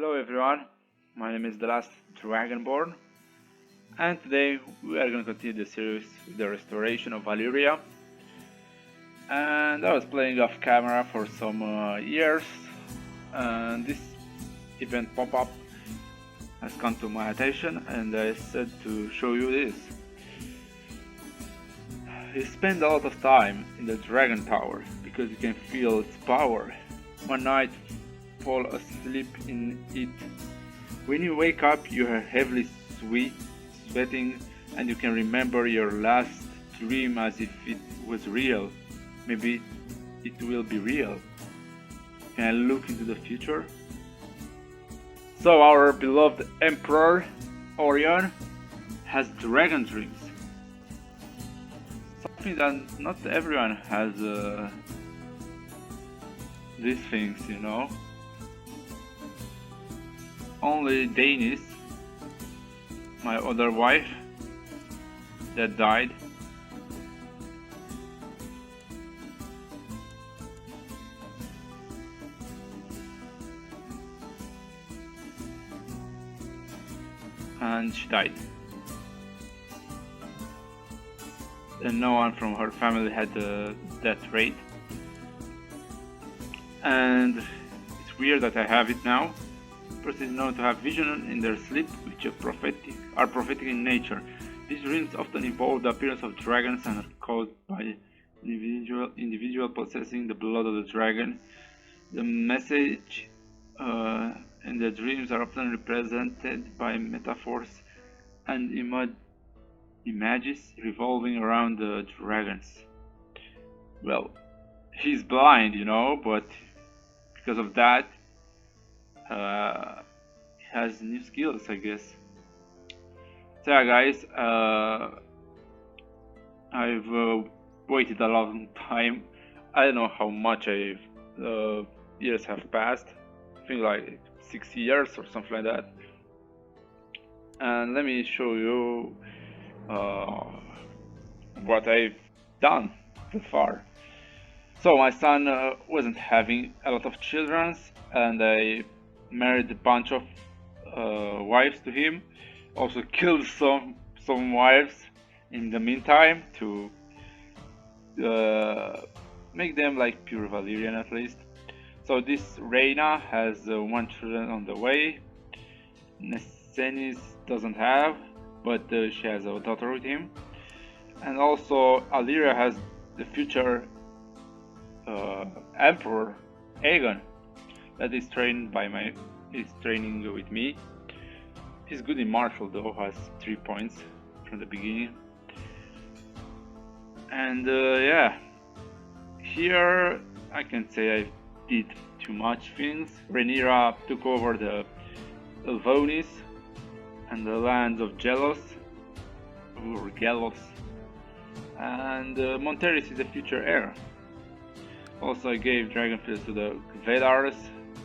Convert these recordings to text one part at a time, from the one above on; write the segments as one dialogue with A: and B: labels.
A: Hello everyone, my name is the last Dragonborn, and today we are going to continue the series with the restoration of Valyria. And I was playing off camera for some years, and this event pop-up has come to my attention, and I said to show you this. You spend a lot of time in the Dragon Tower because you can feel its power. One night, fall asleep in it. When you wake up, you are heavily sweating, and you can remember your last dream as if it was real. Maybe it will be real. Can I look into the future? So our beloved Emperor Aurion has dragon dreams. Something that not everyone has these things, you know. Only Danis, my other wife, that died. And she died. And no one from her family had the death rate. And it's weird that I have it now. Person is known to have vision in their sleep, which are prophetic in nature. These dreams often involve the appearance of dragons and are caused by individual possessing the blood of the dragon. The message in the dreams are often represented by metaphors and images revolving around the dragons. Well, he's blind, you know, but because of that, he has new skills, I guess. So yeah, guys, I've waited a long time. I don't know how much years have passed. I think like 6 years or something like that. And let me show you what I've done so far. So my son wasn't having a lot of children, and I married a bunch of wives to him. Also killed some wives in the meantime to make them like pure Valyrian at least. So this Reina has one children on the way. Nesenis doesn't have, but she has a daughter with him. And also Valyria has the future Emperor Agot that is training with me. He's good in martial though, has 3 points from the beginning. And yeah, here I can say I did too much things. Rhaenyra took over the Elvonis and the lands of Gelos, or Gelos, and Monteris is the future heir. Also I gave Dragonfields to the Vedars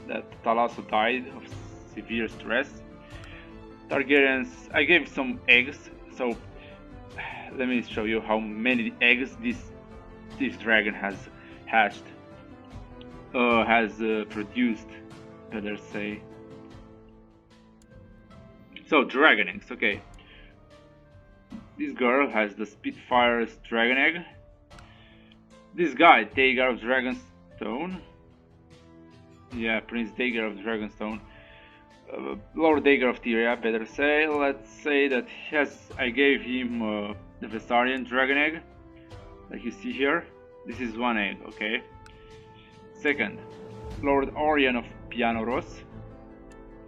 A: that Talasso died of severe stress. Targaryens, I gave some eggs, so let me show you how many eggs this dragon has hatched. Produced, better say. So dragon eggs, okay. This girl has the Spitfire's dragon egg. This guy, Dagar of Dragonstone. Yeah, Prince Dagar of Dragonstone. Lord Dagar of Tyria, better say. Let's say that I gave him the Vestarian dragon egg, like you see here. This is one egg, okay. Second, Lord Aurion of Pianoros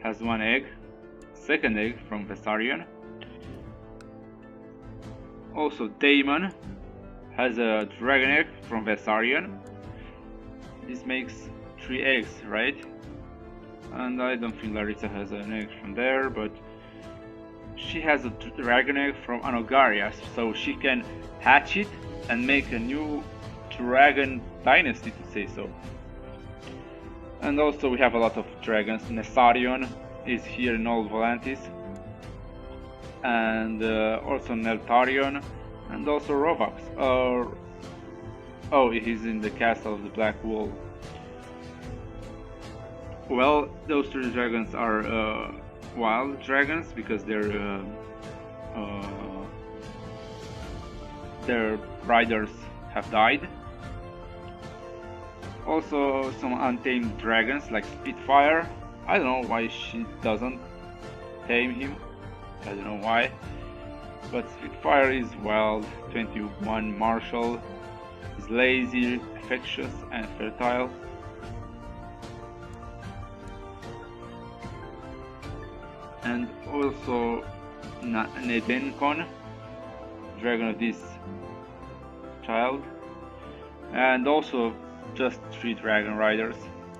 A: has one egg. Second egg from Vestarian. Also Daemon has a dragon egg from Vestarian. This makes 3 eggs, right? And I don't think Larissa has an egg from there, but she has a dragon egg from Anogarias, so she can hatch it and make a new dragon dynasty, to say so. And also we have a lot of dragons. Nessarion is here in Old Volantis, and also Neltarion, and also Rovax. Oh, he's in the Castle of the Black Wall. Well, those three dragons are wild dragons because their riders have died. Also, some untamed dragons like Spitfire. I don't know why she doesn't tame him. I don't know why. But Spitfire is wild, 21 martial, is lazy, infectious, and fertile. And also Nedenkon, dragon of this child. And also just 3 dragon riders.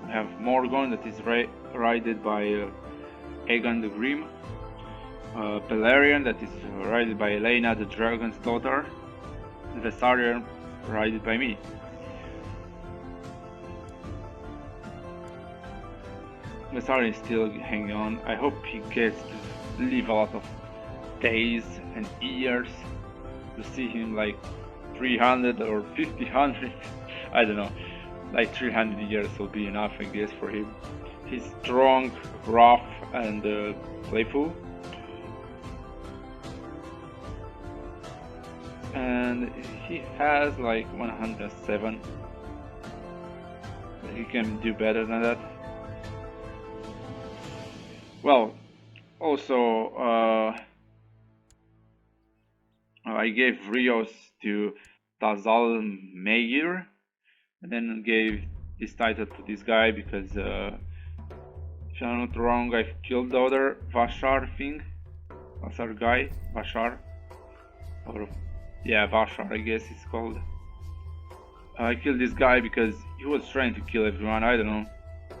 A: I have Morgon that is ridden by Aegon the Grim. Balerion that is ridden by Elena the dragon's daughter. Vestige ridden by me. Vestige is still hanging on. I hope he gets to live a lot of days and years to see him like 300 or 500. I don't know. Like 300 years will be enough, I guess, for him. He's strong, rough, and playful. And he has like 107. He can do better than that. Well, also I gave Rios to Tazal Meir, and then gave this title to this guy because if I'm not wrong, I killed the other Vashar thing. Vashar guy, Vashar, or yeah, Vashar I guess it's called. I killed this guy because he was trying to kill everyone. I don't know,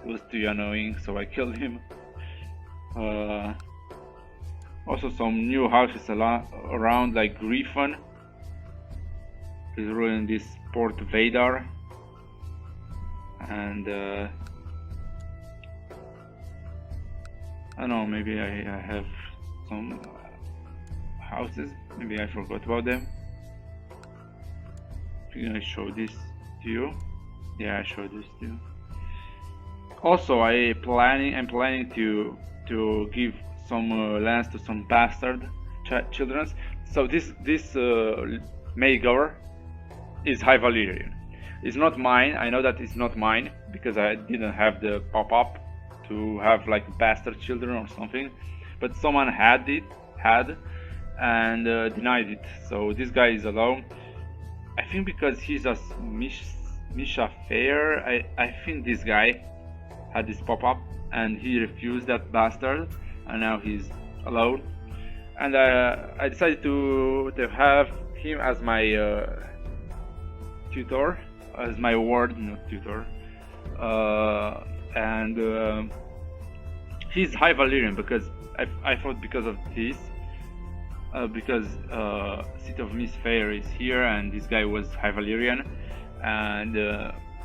A: it was too annoying, so I killed him. Also some new houses around, like Griffon is ruining this Port Vadar, and I don't know, maybe I have some houses, maybe I forgot about them. Did I show this to you? Yeah, I showed this to you. Also, I'm planning to give some lands to some bastard children. So this Maegor is High Valyrian. It's not mine. I know that it's not mine because I didn't have the pop-up to have like bastard children or something. But someone had and denied it. So this guy is alone. I think because he's a Misha Fair. I think this guy had this pop-up and he refused that bastard, and now he's alone. And I decided to have him as my tutor, as my ward, not tutor. And he's High Valyrian because I thought because of this, because Seat of Miss Fair is here, and this guy was High Valyrian, and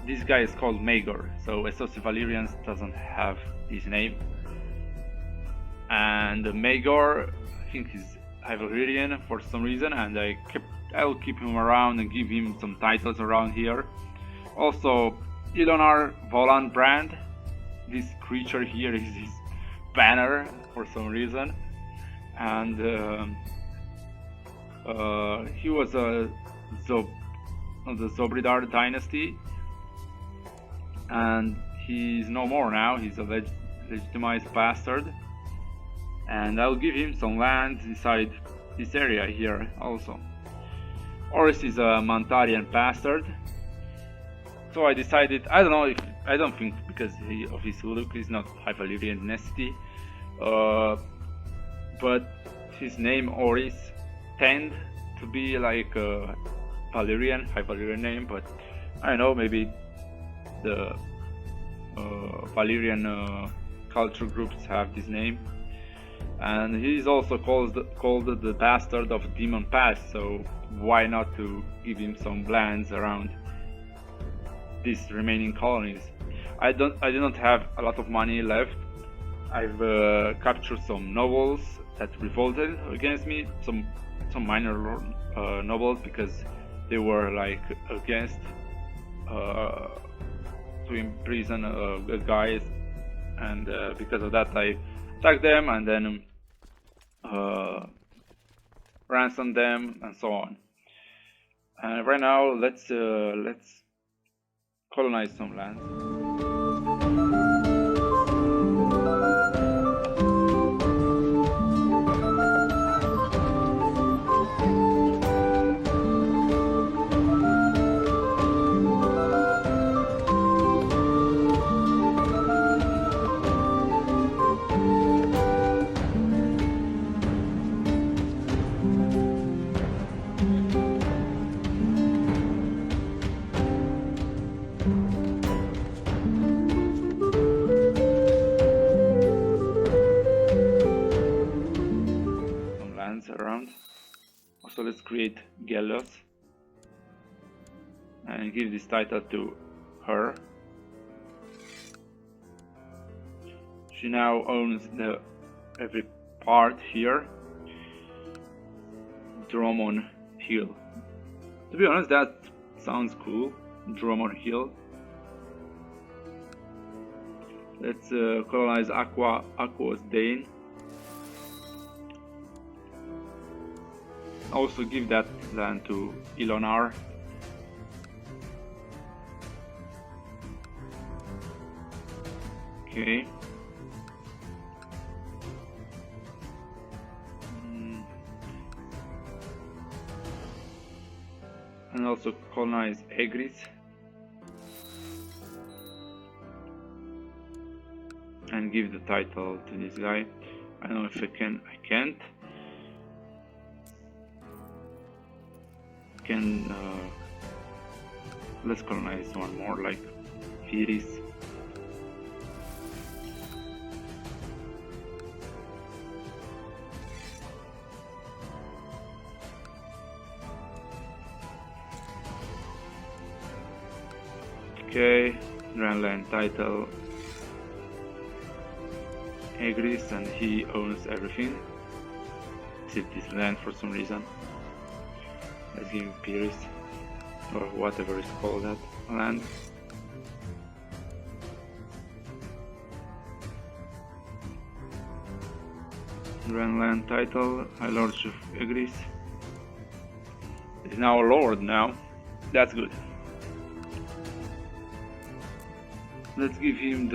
A: this guy is called Maegor, so Essos Valyrians doesn't have his name. And Maegor, I think he's High Valyrian for some reason, and I'll keep him around and give him some titles around here. Also, Ilonar Volan Brand, this creature here is his banner for some reason, and he was of the Zobridar dynasty, and he's no more now. He's a legitimized bastard, and I'll give him some land inside this area here also. Oris is a Mantarian bastard, so I decided, I don't think because of his look he's not High Valyrian dynasty, but his name Oris tend to be like a Valyrian, High Valyrian name, but I don't know, maybe the Valyrian culture groups have this name. And he's also called the bastard of Demon Pass, so why not to give him some lands around these remaining colonies. I do not have a lot of money left. I've captured some nobles that revolted against me, some minor nobles, because they were like against to imprison a guy and because of that I attack them and then ransom them and so on. And right now let's colonize some lands. Around. Also, let's create Gelos and give this title to her. She now owns every part here. Drummond Hill. To be honest, that sounds cool. Drummond Hill. Let's colonize Aqua's Dane. Also give that land to Ilonar. Okay. And also colonize Egris. And give the title to this guy. I don't know if I can. I can't. Let's colonize one more, like Firis. Okay, Grandland title Egris, and he owns everything except this land for some reason. Let's give him Pyrrhus, or whatever is called that land. Grand land title, High Lord of Egris. He's now a lord now. That's good. Let's give him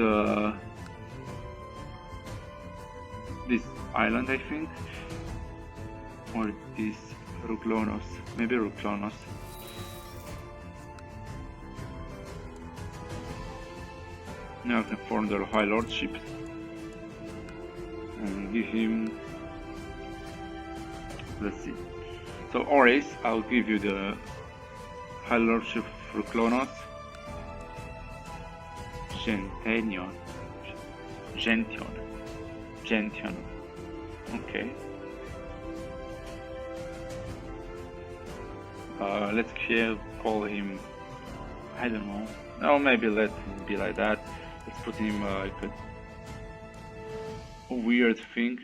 A: this island, I think, or this Ruklonos, maybe Ruklonos. Now I can form the High Lordship and give him, let's see. So Oris, I'll give you the High Lordship of Ruklonos. Gention. Okay. Let's call him, I don't know. No, maybe let him be like that. Let's put him like a weird thing.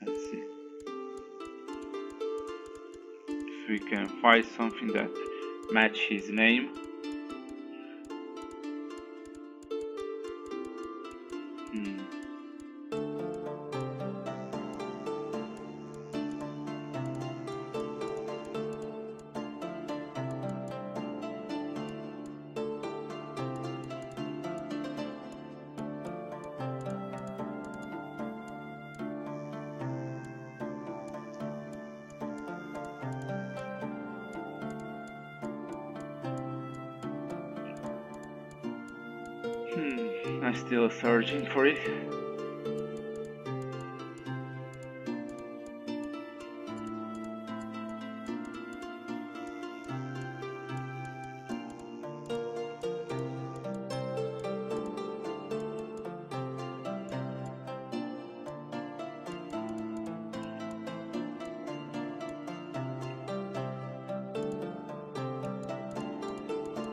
A: Let's see if we can find something that match his name. I'm still searching for it.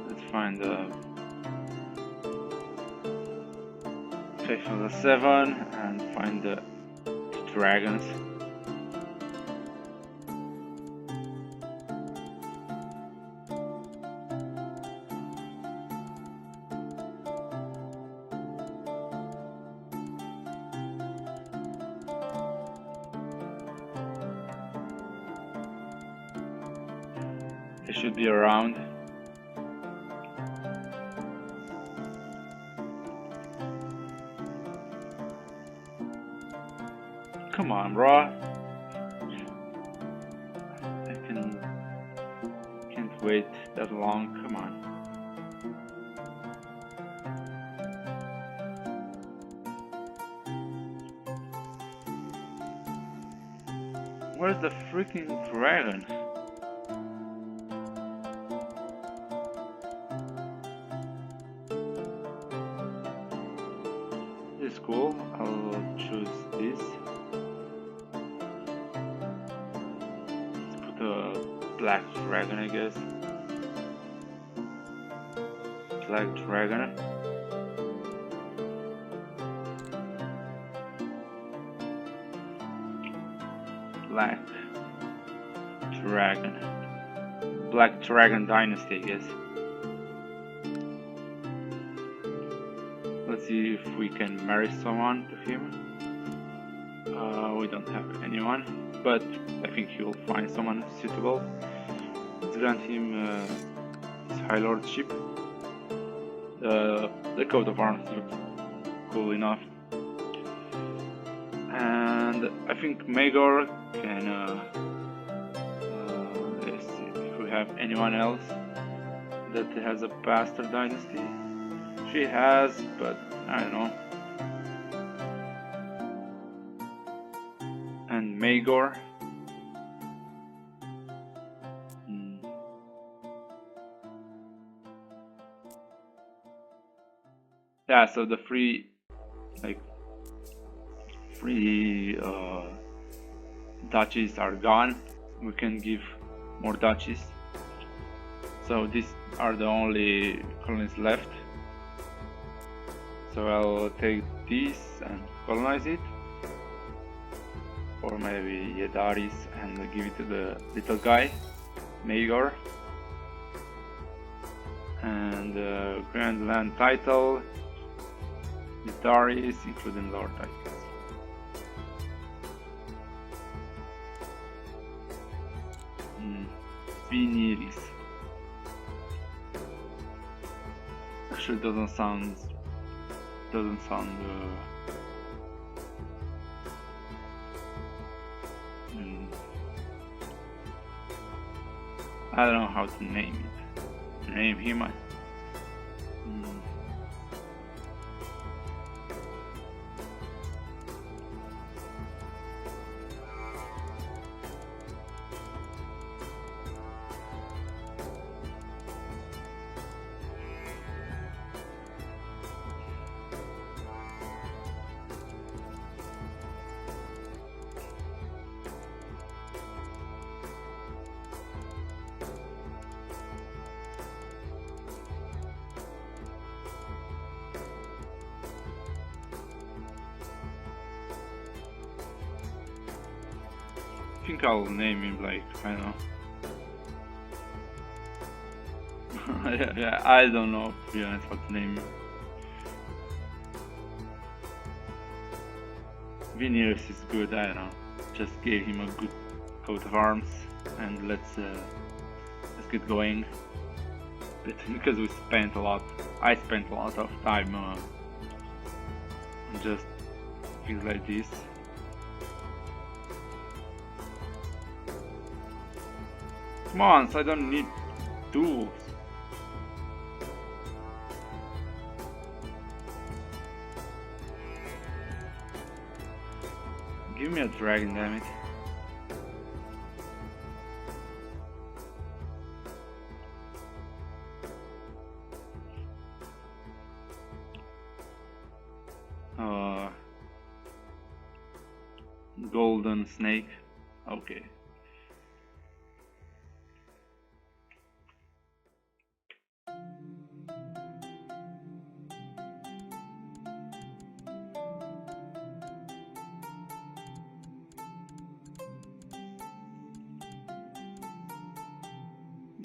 A: Let's find the Faithful 7 and find the dragons. They should be around. Come on, bro. I can't wait that long. Come on. Where's the freaking dragon? This is cool. I'll choose this. Let's put a black dragon, I guess. Black dragon. Black dragon. Black Dragon Dynasty, I guess. Let's see if we can marry someone to him. We don't have anyone, but I think he will find someone suitable. Let's grant him his High Lordship. The coat of arms looks cool enough. And I think Magor can, let's see if we have anyone else that has a bastard dynasty. She has, but I don't know. And Magor. Yeah, so the free duchies are gone. We can give more duchies. So these are the only colonies left. So I'll take this and colonize it. Or maybe Yedaris and give it to the little guy, Magor. And Grand Land title, Yedaris, including Lord titles. Viniris. Actually, doesn't sound. I don't know how to name it. To name him. I think I'll name him like, I don't know. Yeah, I don't know, to be honest, what to name him. Viniris is good, I don't know. Just gave him a good coat of arms, and let's get going. Because we spent a lot, I spent a lot of time on just things like this. Come on, so I don't need tools. Give me a dragon, damn it. Golden snake. Okay.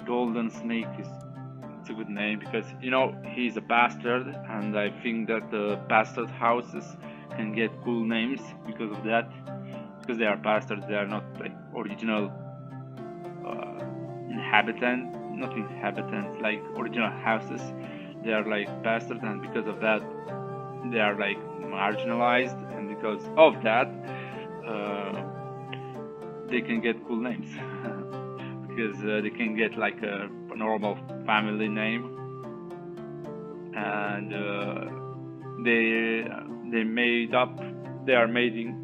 A: Golden Snake it's a good name because, you know, he's a bastard, and I think that the bastard houses can get cool names because of that. Because they are bastards, they are not like original inhabitant. not inhabitants, like original houses. They are like bastards, and because of that they are like marginalized, and because of that they can get cool names because they can get like a normal family name, and they are making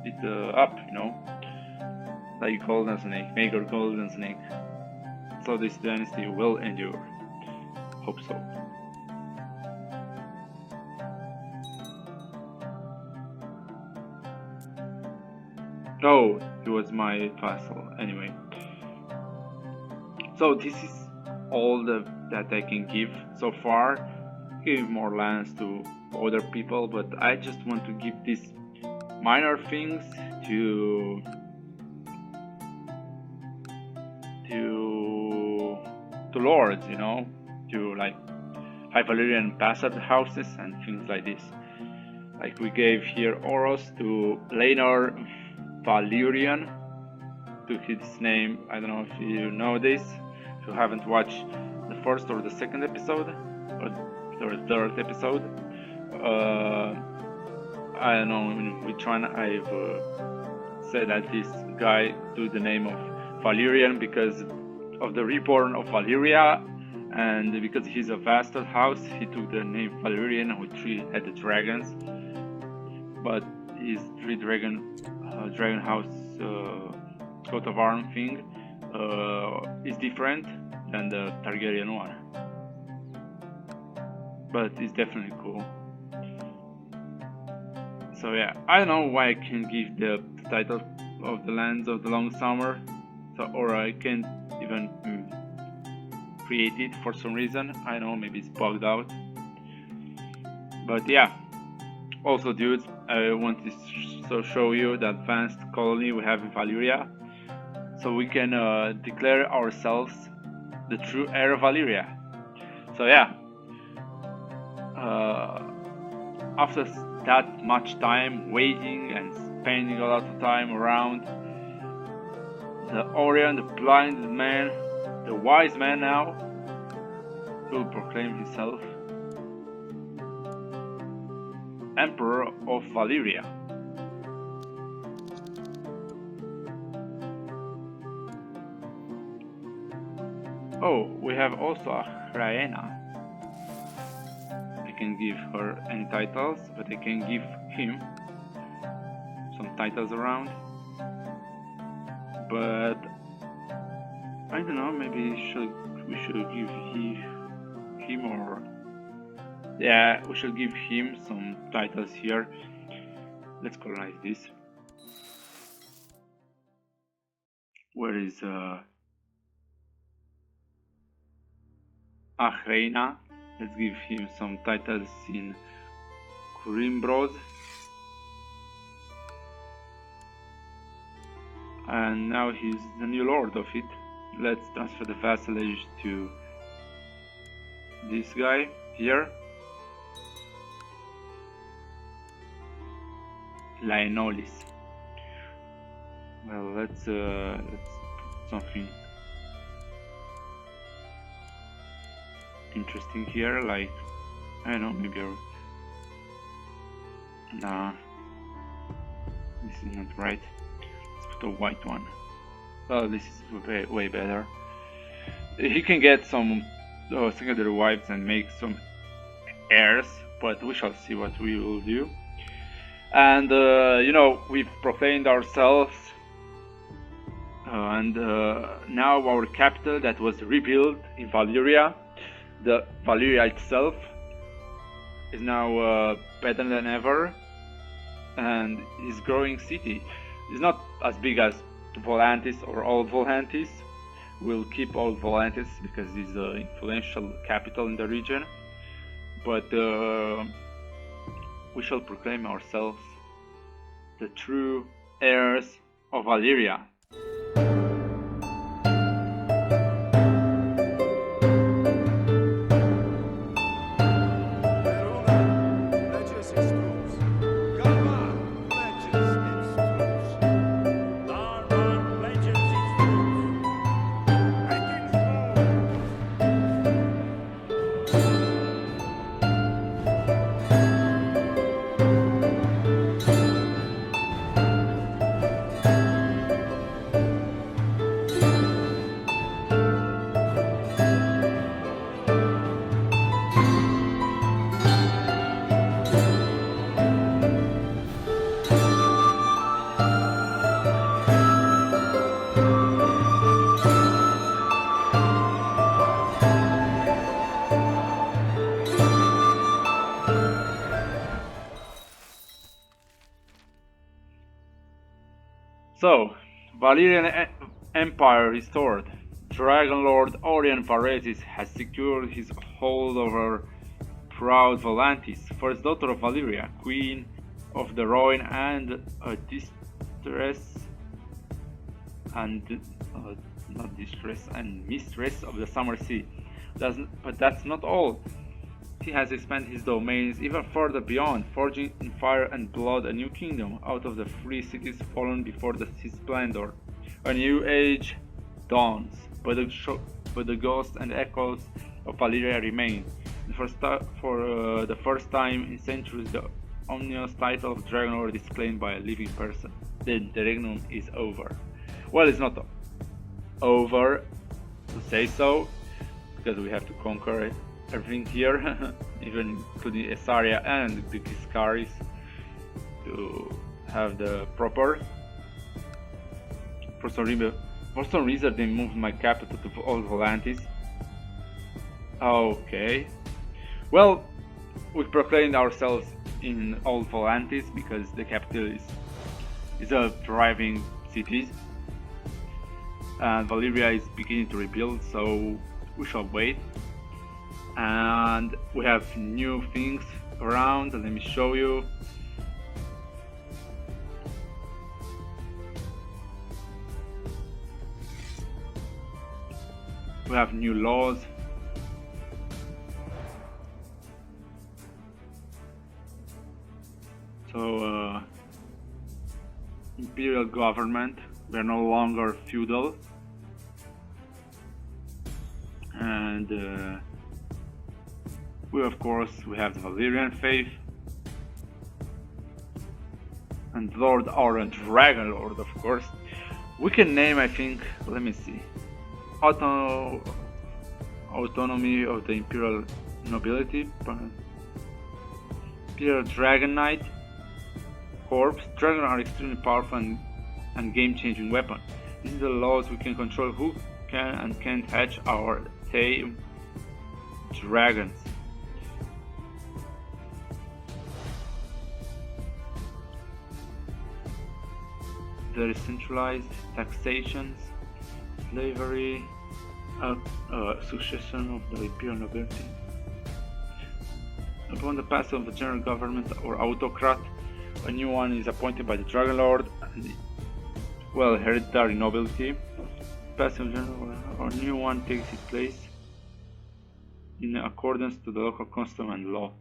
A: it up, you know, like golden snake, maker golden snake. So this dynasty will endure. Hope so. Oh, he was my vassal anyway. So this is all that I can give so far. Give more lands to other people, but I just want to give these minor things to lords, you know, to like High Valyrian bastard houses and things like this. Like we gave here Oros to Laenor Valyrian, to his name. I don't know if you know this, if you haven't watched the first or the second episode or the third episode. I don't know in which one I've said that this guy took the name of Valyrian because of the reborn of Valyria, and because he's a bastard house, he took the name Valyrian with 3-headed dragons. But his dragon house coat of arm thing is different than the Targaryen one, but it's definitely cool. So yeah, I don't know why I can't give the title of the Lands of the Long Summer, or I can't even create it for some reason. I don't know, maybe it's bugged out. But yeah, also dudes, I want to show you the advanced colony we have in Valyria, so we can declare ourselves the true heir of Valyria. So yeah, after that much time waiting and spending a lot of time around, the Aurion, the blind man, the wise man now, will proclaim himself Emperor of Valyria. Oh, we have also a Hyena. I can give her any titles, but I can give him some titles around. But I don't know, maybe we should give him, or yeah, we should give him some titles here. Let's colonize this. Where is Reina? Let's give him some titles in Kurimbros. And now he's the new lord of it. Let's transfer the vassalage to this guy here, Laenolis. Well, let's put something interesting here, like, I don't know, maybe nah, this is not right. Let's put a white one. Well, this is way better. He can get some secondary wives and make some heirs, but we shall see what we will do. And you know, we've proclaimed ourselves, and now our capital that was rebuilt in Valyria, the Valyria itself, is now better than ever, and is growing city. It's not as big as Volantis or Old Volantis. We'll keep Old Volantis because it's the influential capital in the region, but we shall proclaim ourselves the true heirs of Valyria. So, Valyrian Empire restored. Dragonlord Aurion Varezys has secured his hold over proud Volantis, first daughter of Valyria, queen of the Rhine and a distress and not distress and mistress of the Summer Sea. But that's not all. He has expanded his domains even further beyond, forging in fire and blood a new kingdom out of the free cities fallen before his splendor. A new age dawns, but the ghosts and echoes of Valyria remain. For the first time in centuries, the ominous title of Dragonlord is claimed by a living person. The interregnum is over. Well, it's not over to say so, because we have to conquer everything here, even including Esaria and the Giscaris, to have the proper. For some reason they moved my capital to Old Volantis. Okay. Well, we proclaimed ourselves in Old Volantis because the capital is a thriving city. And Valyria is beginning to rebuild, so we shall wait. And we have new things around. Let me show you. We have new laws. So, imperial government. We are no longer feudal. And we have the Valyrian faith. And Lord Aurion Dragonlord, of course. We can name, I think, let me see. Autonomy of the Imperial Nobility. Imperial Dragon Knight. Corps. Dragons are extremely powerful and game-changing weapon. These are the laws we can control who can and can't hatch our tame dragons. There is centralized taxations, slavery, succession of the imperial nobility. Upon the passing of the general government or autocrat, a new one is appointed by the Dragonlord and hereditary nobility. Passing of general or new one takes its place in accordance to the local custom and law.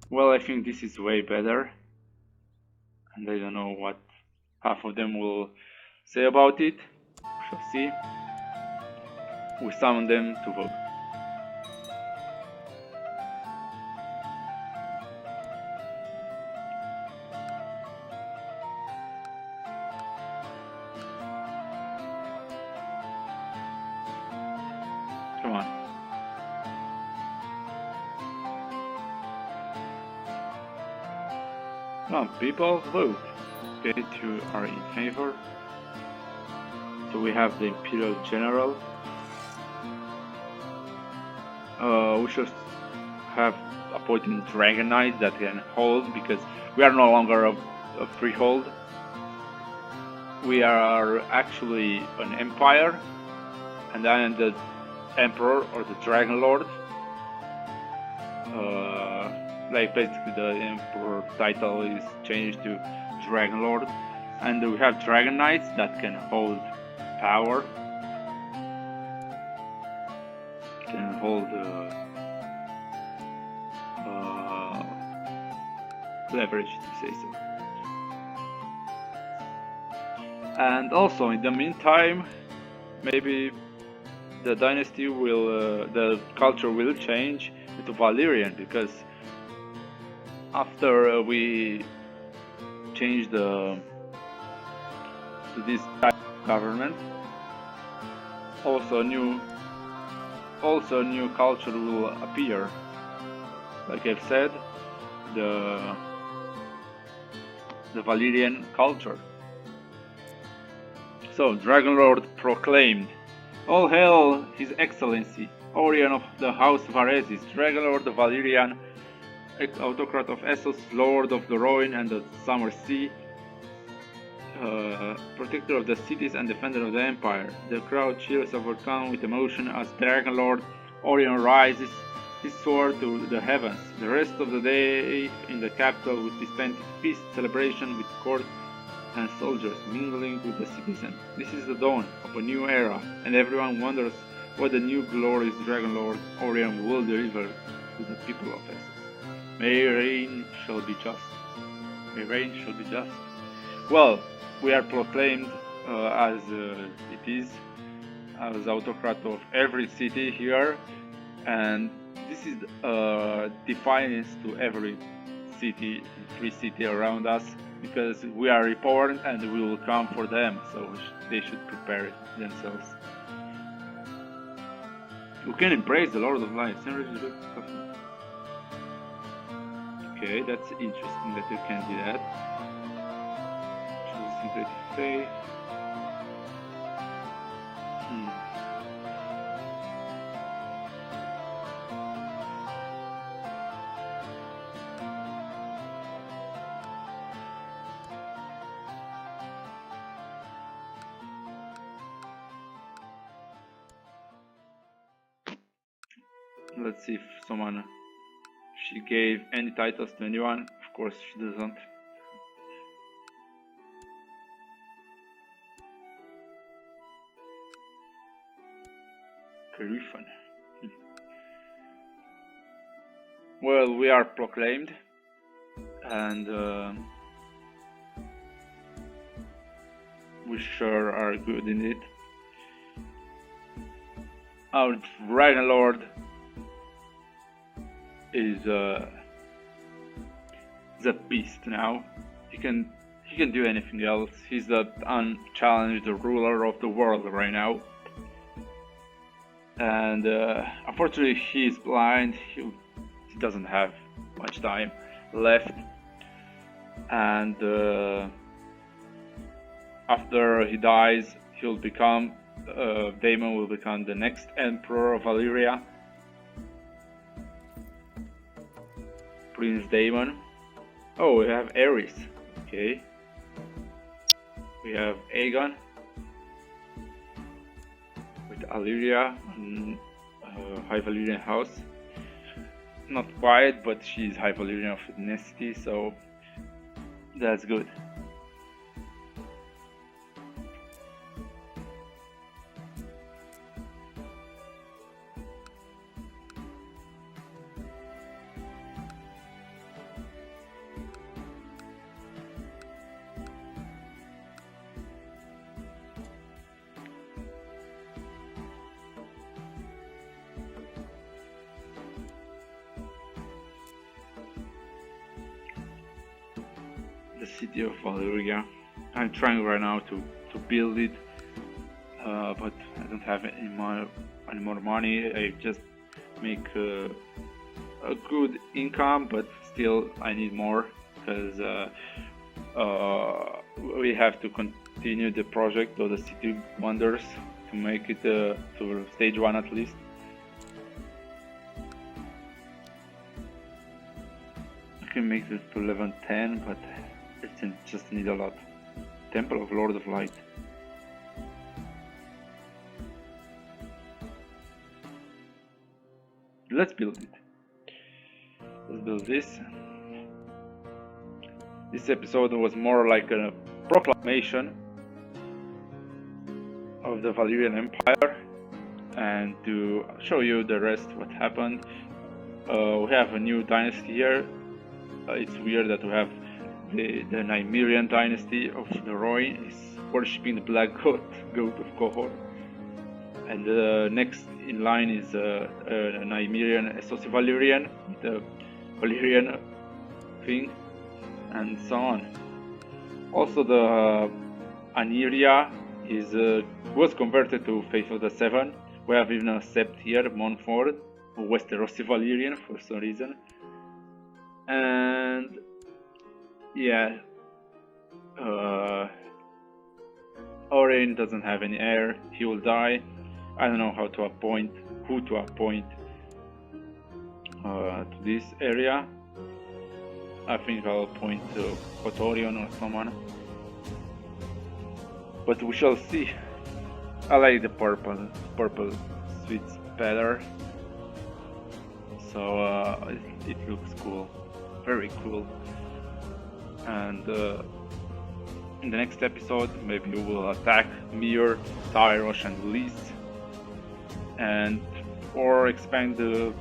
A: Well, I think this is way better, and I don't know what half of them will say about it. We shall see. We summon them to vote. Come on. Come on, people, vote. Okay, you are in favor. So we have the Imperial General. We should have appointed Dragon Knight that can hold, because we are no longer a Freehold. We are actually an empire, and I am the Emperor or the Dragonlord. Like basically the Emperor title is changed to Dragonlord, and we have Dragon Knights that can hold power, can hold leverage, to say so. And also in the meantime, maybe the dynasty will, the culture will change into Valyrian, because after we change to this type of government, also new culture will appear. Like I've said, the Valyrian culture. So Dragonlord proclaimed, "All hail His Excellency, Aurion of the House Varezys, Dragonlord of Valyrian, autocrat of Essos, Lord of the Rhine and the Summer Sea. protector of the cities and defender of the empire. The crowd cheers overcome with emotion as Dragonlord Aurion rises his sword to the heavens. The rest of the day in the capital will be spent in feast celebration with court and soldiers mingling with the citizens. This is the dawn of a new era, and everyone wonders what the new glorious Dragonlord Aurion will deliver to the people of Essos. May reign shall be just. May reign shall be just. Well, we are proclaimed as it is, as autocrat of every city here, and this is defiance to every city, free city around us, because we are reborn and we will come for them, so they should prepare themselves. You can embrace the Lord of Light. Okay, that's interesting that you can do that. Choose syncretic faith. Let's see if she gave any titles to anyone. Of course she doesn't. Griffin. Well, we are proclaimed, and we sure are good in it. Our Dragonlord is a beast now. He can do anything else. He's the unchallenged ruler of the world right now. And unfortunately he's blind. He doesn't have much time left. And after he dies, Daemon will become the next Emperor of Valyria. Prince Daemon. Oh, we have Ares. Okay. We have Agon with Valyria and High Valyrian house. Not quite, but she's High Valyrian of ethnicity, so that's good. The city of Valyria. I'm trying right now to build it, but I don't have any more money. I just make a good income, but still I need more, because we have to continue the project of the City Wonders to make it to stage 1 at least. I can make this to level 10, but it just need a lot. Temple of Lord of Light. Let's build it. Let's build this. This episode was more like a proclamation of the Valyrian Empire, and to show you the rest what happened. We have a new dynasty here. It's weird that we have the Nymerian dynasty of the Roy is worshipping the black goat of Qohor, and the next in line is a Nymerian Valyrian, the Valyrian thing, and so on. Also, the Aniria was converted to Faith of the Seven. We have even a sept here, Montfort, Westerosi Valyrian for some reason, and yeah, Aurion doesn't have any heir. He will die. I don't know who to appoint to this area. I think I'll appoint to Kotorion or someone. but we shall see. I like the purple suits better, so it looks cool, very cool. And in the next episode, maybe we will attack Mir, Tyrosh, and Lys, and or expand the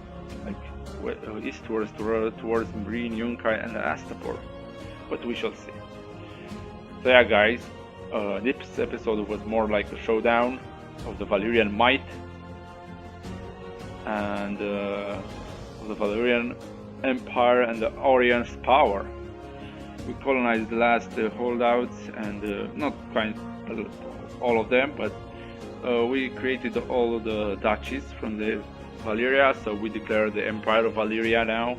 A: eastwards towards Marine, Yunkai, and Astapor. But we shall see. So yeah, guys, this episode was more like a showdown of the Valyrian might and of the Valyrian Empire and the Aurion's power. We colonized the last holdouts, and not quite all of them, but we created all the duchies from the Valyria, so we declare the Empire of Valyria now.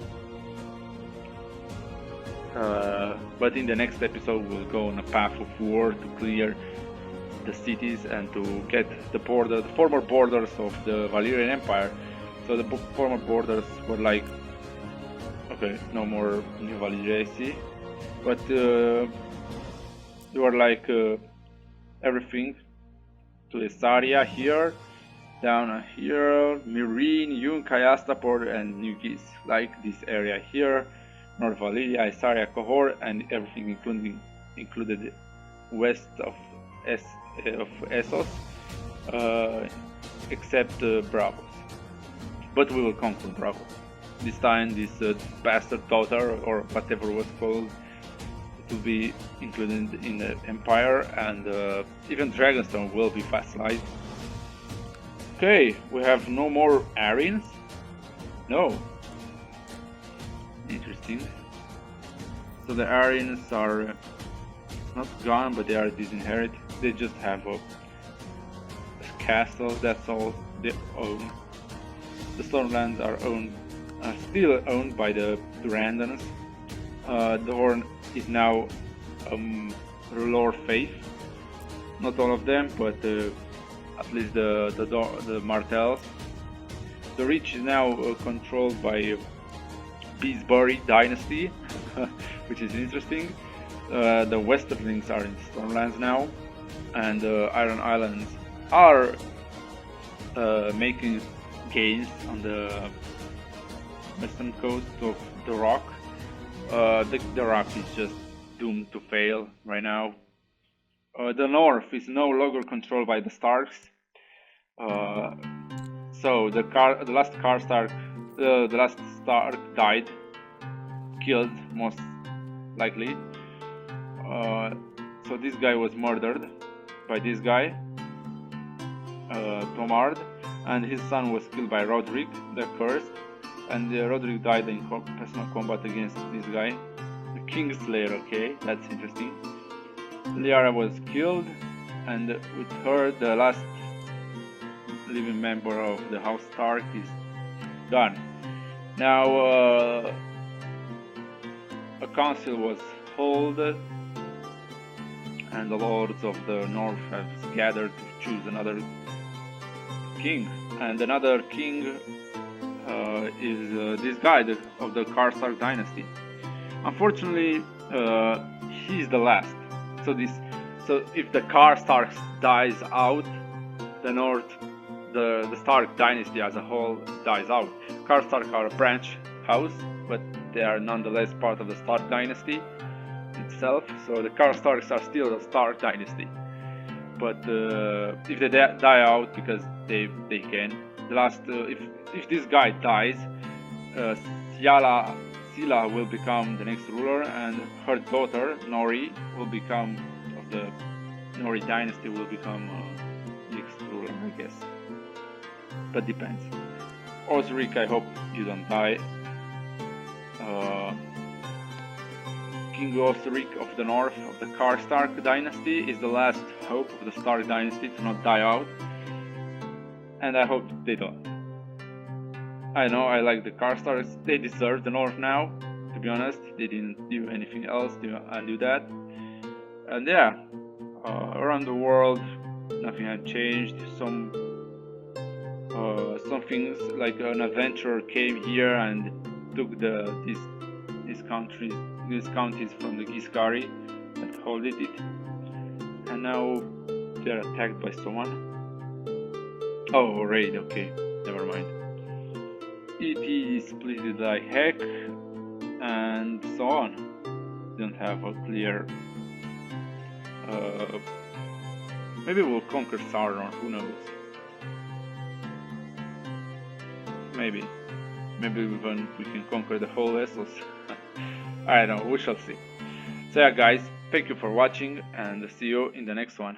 A: But in the next episode we'll go on a path of war to clear the cities and to get the former borders of the Valyrian Empire. So the former borders were like, okay, no more New Valyria, but they were like everything to this area here, down here, Marine, Yunkai, Astapor, and New Gis, like this area here, North Valyria, Isaria, Qohor, and everything included west of Essos, except Bravos. But we will conquer Bravos. This time this bastard daughter, or whatever was called, to be included in the Empire, and even Dragonstone will be vassalized. Okay, we have no more Aryans? No. Interesting. So the Aryans are not gone, but they are disinherited. They just have a castle, that's all they own. The Stormlands are still owned by the Durandons. The Horn is now R'hllor faith. Not all of them, but at least the Martells. The Reach is now controlled by Beastbury dynasty, which is interesting. The Westerlings are in Stormlands now, and the Iron Islands are making gains on the western coast of the Rock. The Rock is just doomed to fail right now. The North is no longer controlled by the Starks. So the last Stark died, killed most likely. So this guy was murdered by this guy, Tomard, and his son was killed by Roderick the Cursed, and Roderick died in personal combat against this guy, the Kingslayer. Okay, that's interesting. Liara was killed, and with her the last living member of the House Stark is done. Now a council was held, and the lords of the north have gathered to choose another king, and another king is this guy of the Karstark dynasty. Unfortunately, he's the last. So if the Karstark dies out, the north, the Stark dynasty as a whole dies out. Karstark are a branch house, but they are nonetheless part of the Stark dynasty itself. So the Karstarks are still the Stark dynasty. But if they die out, because they can, the last if this guy dies, Sila will become the next ruler, and her daughter Nori will become of the Nori dynasty will become next ruler, I guess. But depends. Osric, I hope you don't die. King Osric of the north of the Karstark dynasty is the last hope of the Stark dynasty to not die out, and I hope they don't. I know I like the Karstarks, they deserve the north now, to be honest. They didn't do anything else to undo that. And yeah, around the world nothing had changed. Some things like an adventurer came here and took these counties from the Giscari and holded it, and now They're attacked by someone. Oh, raid, okay, never mind. It is split like heck, and so on. Don't have a clear... maybe we'll conquer Sauron, who knows. Maybe even we can conquer the whole vessels. I don't know, we shall see. So yeah guys, thank you for watching and see you in the next one.